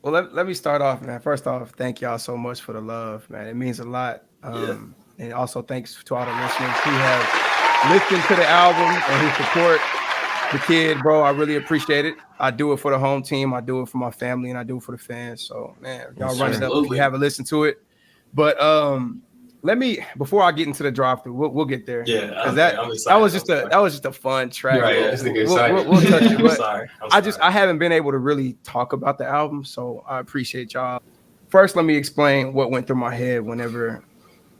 Well, let me start off, man. First off, thank y'all so much for the love, man. It means a lot. Yeah. And also thanks to all the listeners who have listened to the album and who support the kid, bro. I really appreciate it. I do it for the home team. I do it for my family, and I do it for the fans. So, man, y'all Yes, run it sir. up if you Absolutely. haven't listened to it. But let me before I get into the drive through, we'll get there Yeah. because Okay. I'm that excited. was I'm just a sorry. that was just a fun track, Right. bro. This nigga excited. We'll touch it, I'm but sorry. I'm sorry. I haven't been able to really talk about the album, so I appreciate y'all. First, let me explain what went through my head whenever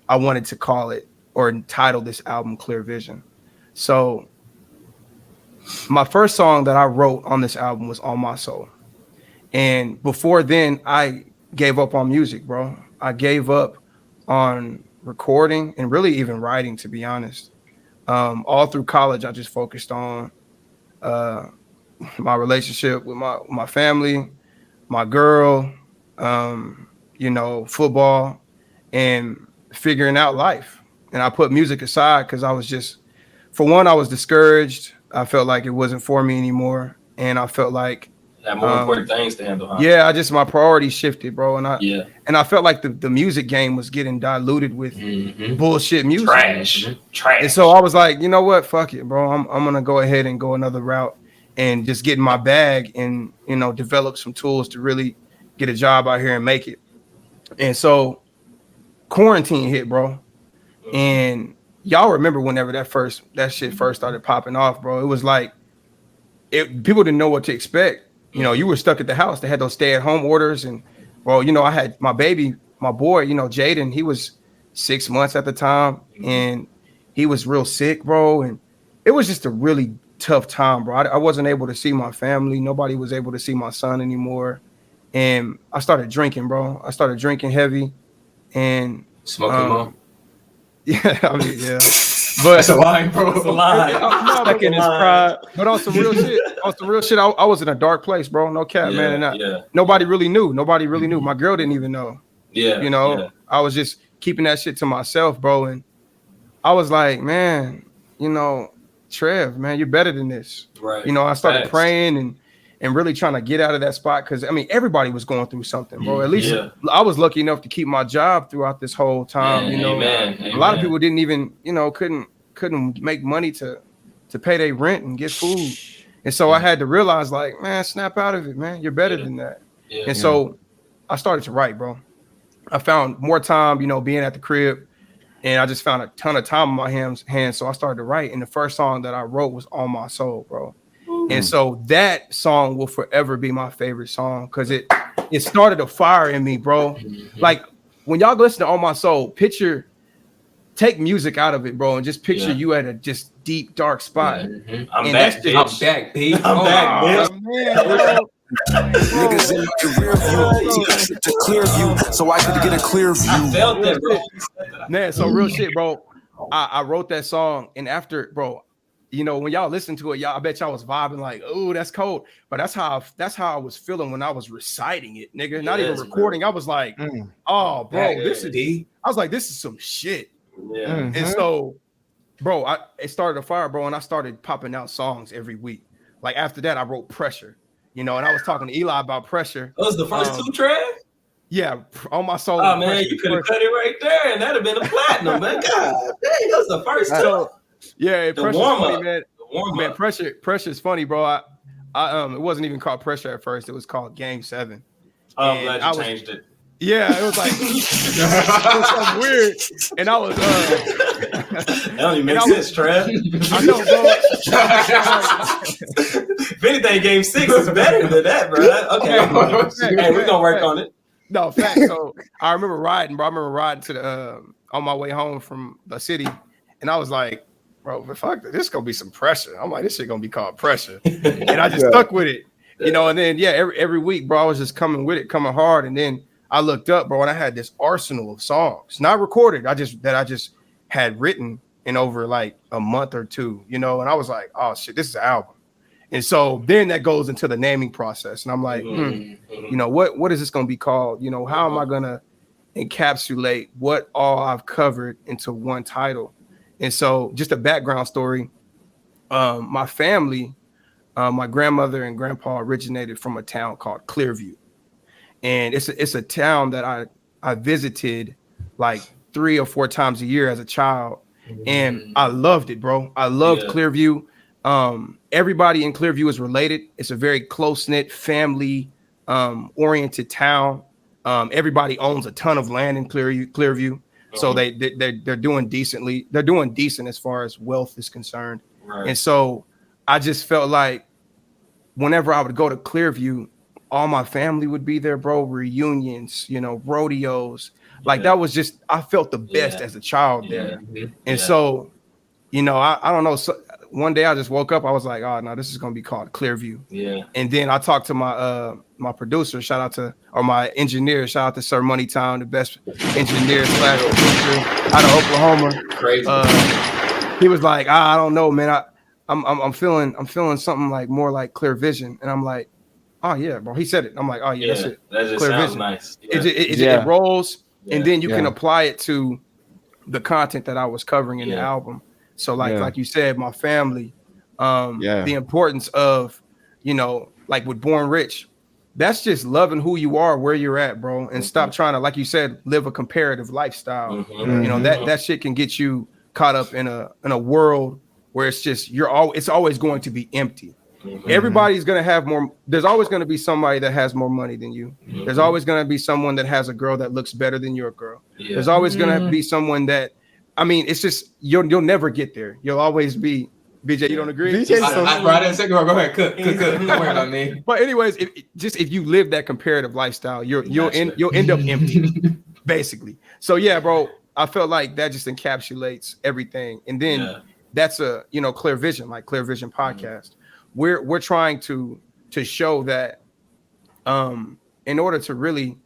I wanted to call it or title this album Clear Vision. So my first song that I wrote on this album was On My Soul. And before then, I gave up on music, bro. I gave up on recording and really even writing, to be honest. All through college, I just focused on uh, my relationship with my family, my girl, football, and figuring out life. And I put music aside because I was just, for one, I was discouraged. I felt like it wasn't for me anymore, and I felt like, Have more important um, things to handle, huh? yeah, I just my priorities shifted, bro, and I Yeah. and I felt like the music game was getting diluted with Mm-hmm. bullshit music. Trash. Mm-hmm. And so Trash. I was like, you know what? Fuck it, bro. I'm gonna go ahead and go another route and just get in my bag and develop some tools to really get a job out here and make it. And so quarantine hit, bro. Mm-hmm. And y'all remember whenever that shit first started popping off, bro. It was like people didn't know what to expect. You Mm-hmm. were stuck at the house. They had those stay-at-home orders, and well, I had my baby, my boy, Jaden. He was 6 months at the time, Mm-hmm. and he was real sick, bro. And it was just a really tough time, bro. I wasn't able to see my family. Nobody was able to see my son anymore, and I started drinking, bro. I started drinking heavy, and Smoking more. um, yeah, I mean, yeah, but That's a line, bro. That's a lie. That's stuck a in his lie. pride. But on some real shit, I was in a dark place, bro. No cap, man. Yeah. And Yeah. nobody Yeah. really knew. Nobody really knew. My girl didn't even know. Yeah. Yeah. I was just keeping that shit to myself, bro. And I was like, man, you know, Trev, man, you're better than this. Right. I started Facts. praying and really trying to get out of that spot because I mean everybody was going through something, bro. At least Mm-hmm. Yeah. I was lucky enough to keep my job throughout this whole time. Man. Amen. A lot of Amen. people didn't even, couldn't make money to pay their rent and get food. And so I Yeah. had to realize, like, man, snap out of it, man. You're better Yeah. than that. Yeah. And Yeah. so I started to write, bro. I found more time, being at the crib, and I just found a ton of time on my hands. So I started to write, and the first song that I wrote was "On My Soul," bro. And Ooh. Mm. so that song will forever be my favorite song because it started a fire in me, bro. Mm-hmm. Like when y'all listen to "On My Soul," take music out of it, bro, and just picture Yeah. you at a just deep dark spot, Yeah. Mm-hmm. I'm and that's back, just I'm bitch. back, babe. I'm back, bitch. man, bro. Like, bro, Niggas in my rear view, so to clear view, so I could get a clear I view. felt real that, bro. shit, man. So real shit, bro. I wrote that song, and after, bro, when y'all listen to it, I bet y'all was vibing like, oh, that's cold. But that's how I was feeling when I was reciting it, nigga. Not even Yes, bro. recording. I was like, Mm. oh, Back, bro, Yeah. I was like, this is some shit. Yeah. And Mm-hmm. so, bro, it started a fire, bro, and I started popping out songs every week. Like after that, I wrote Pressure, and I was talking to Eli about Pressure. Those the first two Um, tracks? yeah, On My Soul Oh and man, Pressure you was could have first. cut it right there, and that'd have been a platinum, man. God dang, those the first two. So yeah, The Pressure's warm funny, up. man. The warm Man, up. Pressure's funny, bro. It wasn't even called Pressure at first. It was called Game 7. Oh, I'm And glad you I was, changed it. yeah, it was like it was something weird. And I was That don't even and make I was sense, Trev. I know, bro. If anything, game 6 is better than that, bro. Okay. Hey, we're gonna work Fact. on it. No, fact. So I remember riding, bro. I remember riding to the on my way home from the city, and I was like, bro, but fuck this, gonna be some pressure. I'm like, this shit gonna be called Pressure. And I just Yeah. stuck with it, And then every week, bro, I was just coming with it, coming hard. And then I looked up, bro, and I had this arsenal of songs, not recorded. I just had written in over like a month or two, And I was like, oh shit, this is an album. And so then that goes into the naming process, and I'm like, Mhm. what is this gonna be called? How am I gonna encapsulate what all I've covered into one title? And so, just a background story. My family, my grandmother and grandpa originated from a town called Clearview. and it's a town that I visited like 3 or 4 times a year as a child, and I loved it, bro. I loved Clearview. Everybody in Clearview is related. It's a very close-knit, family oriented town. Everybody owns a ton of land in Clearview. So they're doing decently. They're doing decent as far as wealth is concerned. Right. And so I just felt like whenever I would go to Clearview, all my family would be there, bro. Reunions, rodeos. Like that was just, I felt the best as a child there. And so, I don't know. So one day I just woke up. I was like, oh no, this is gonna be called Clearview. Yeah. And then I talked to my my producer, my engineer, shout out to Sir Money Town, the best engineer / producer out of Oklahoma. Crazy. He was like, I don't know, man. I'm feeling something like more like Clear Vision, and I'm like, oh yeah, bro. He said it. I'm like, oh yeah, that's it. That just Clear sounds Vision. Nice. It rolls, and then you can apply it to the content that I was covering in the album. So like you said, my family, the importance of, like with Born Rich, that's just loving who you are, where you're at, bro, and stop trying to, like you said, live a comparative lifestyle. That shit can get you caught up in a world where it's just it's always going to be empty. Everybody's gonna have more. There's always gonna be somebody that has more money than you. There's always gonna be someone that has a girl that looks better than your girl. There's always gonna be someone that, it's just you'll never get there. You'll always be. BJ, you don't agree? BJ, I didn't say go ahead, cook. Don't worry about me. But anyways, if you live that comparative lifestyle, you'll end up empty, basically. So yeah, bro, I felt like that just encapsulates everything. And then that's a Clear Vision, like Clear Vision podcast. We're trying to show that in order to really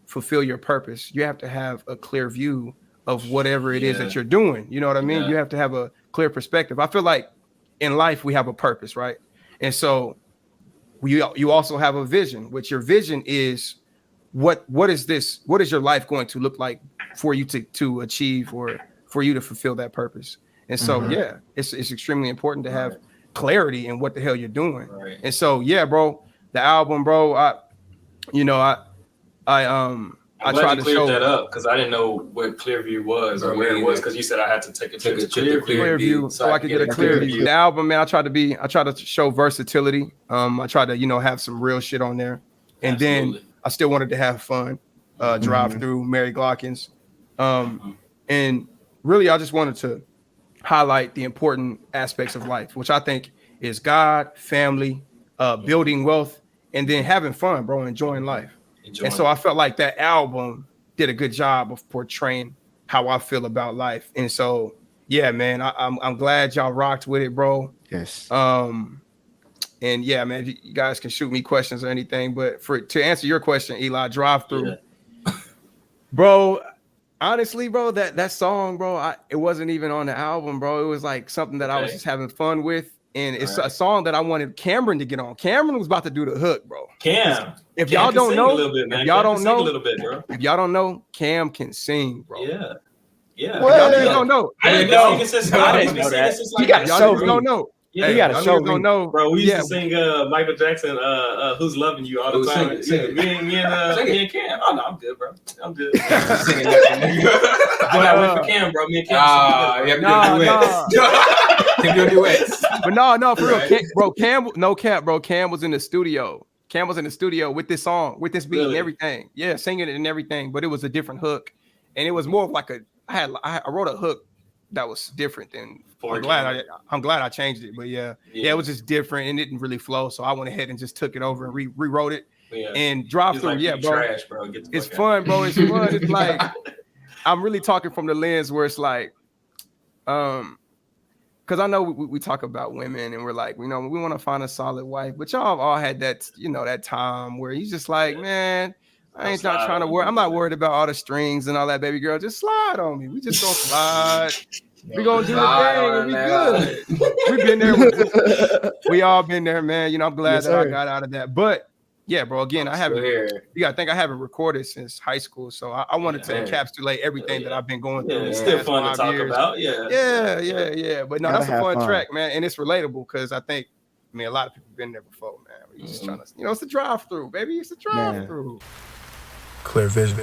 fulfill your purpose, you have to have a clear view of whatever it is that you're doing. You know what I mean? You have to have a clear perspective. I feel like in life we have a purpose, right? And so you also have a vision, which your vision is what is your life going to look like for you to achieve or for you to fulfill that purpose. And so it's extremely important to have clarity in what the hell you're doing. Right. And so bro, the album, bro, I tried to clear that up because I didn't know what Clearview was or where it was, because you said I had to take a trip to Clearview so I could get a clear view. The album, man, I tried to show versatility. I tried to have some real shit on there, and then I still wanted to have fun. Drive through Mary Glockins, and really I just wanted to highlight the important aspects of life, which I think is God, family, building wealth, and then having fun, bro, enjoying life. And so I felt like that album did a good job of portraying how I feel about life. And so, yeah, man, I'm glad y'all rocked with it, bro. Yes. And yeah, man, you guys can shoot me questions or anything, but to answer your question, Eli, Drive Through, bro. Honestly, bro, that song, bro, it wasn't even on the album, bro. It was like something that I was just having fun with. And it's a song that I wanted Cameron to get on. Cameron was about to do the hook, bro. If y'all don't know, if y'all don't know, Cam can sing, bro. Yeah. Y'all don't know. I didn't know. That. You got y'all don't know. Yeah, you gotta show me. Don't know. Bro, we used to sing Michael Jackson, Who's Loving You all the time. Sing it. Me and Cam. Oh no, I'm good, bro. I'm good. Singing that. I went for Cam, bro. Me and Cam. Can do duets. But no, for real, Cam was in the studio. Cam was in the studio with this song, with this beat and everything. Yeah, singing it and everything. But it was a different hook, and it was more of like I wrote a hook that was different than. I'm glad I changed it, but it was just different and it didn't really flow. So I went ahead and just took it over and rewrote it and Drive Through. Like, bro, trash, bro. It's fun, bro. It's fun. It's like I'm really talking from the lens where it's like, because I know we talk about women and we're like, we want to find a solid wife, but y'all have all had that, that time where you just like, man, I ain't not trying to worry. I'm not worried about all the strings and all that, baby girl. Just slide on me. We just gonna slide. We gonna do the thing and be good. We've been there. We all been there, man. I'm glad that I got out of that. But yeah, bro. Again, I haven't. I think I haven't recorded since high school, so I wanted to encapsulate everything that I've been going through. It's still fun to talk about. Yeah. But no, that's a fun track, man, and it's relatable because I think I mean, a lot of people been there before, man. We're just trying to, it's a drive-through, baby. It's a drive-through. Clear vision.